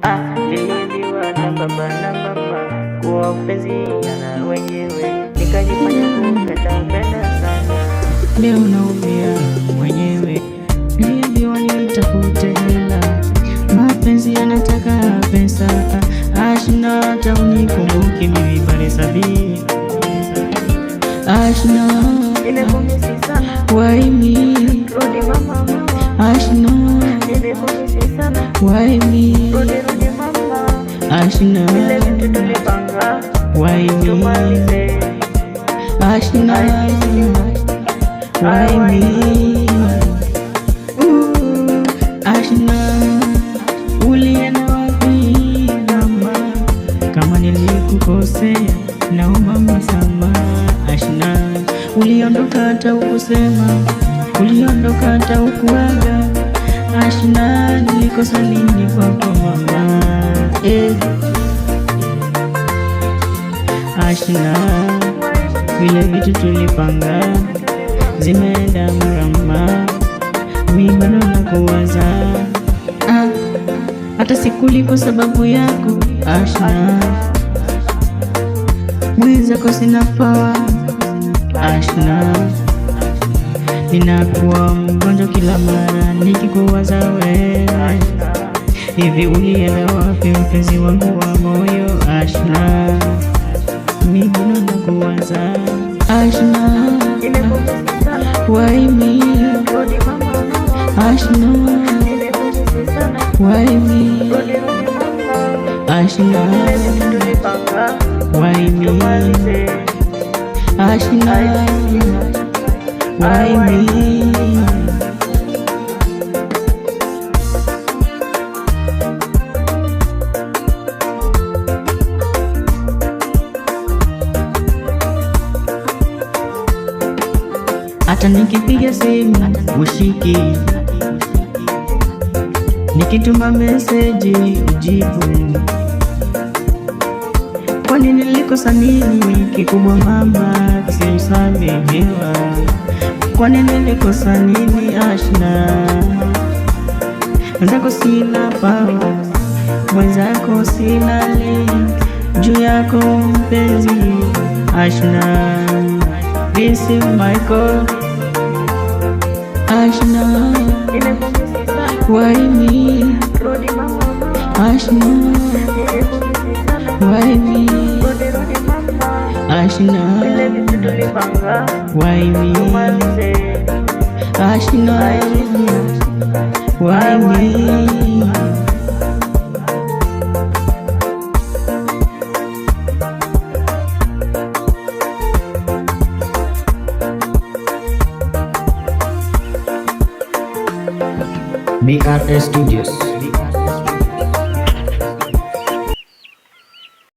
Niliambiwa na baba na mama kuwa mpenzi ana wenyewe, nikajifanya kupenda sana. Leo naumia mwenyewe, niliambiwa nitafute hela, mapenzi yanataka pesa. Ashna hata unikumbuki mimi pale sabi. Ashna nimekumisi sana, why me? Rudi mama, Ashna nimekumisi sana, why me? Rudi mama, Ashna vile vitu tulipanga, why me? Ashna why me? Ashna ulienda wapi mama? Kama nilikukosea naomba msamaha. Ashna uliondoka hata ukusema, uliondoka hata ukuaga. Ashna nilikosa nini kwako mama? Ashna vile vitu tulipanga zimeenda mrama, mimi bado nakuwaza. Hata sikuli kwa sababu yako Ashna, mwenzako sina power Ashna, ninakuwa mgonjwa kila mara nikikuwaza wewe. Hivi ulienda wapi mpenzi wangu wa moyo Ashna? Mimi bado nakuwaza Ashna, why me? Ashna why me? Ashna why me? Ashna why me? Hata nikipiga simu ushiki, nikituma meseji ujibu. Kwani nilikosa nini kikubwa mama kisimsamehewa? Kwani nilikosa nini Ashna? Mwenzako sina power, mwenzako sina link, juu yako mpenzi Ashna. This is my call Ashna, why me? Ashna why me? Ashna why me? Ashna why me? BRS Studios.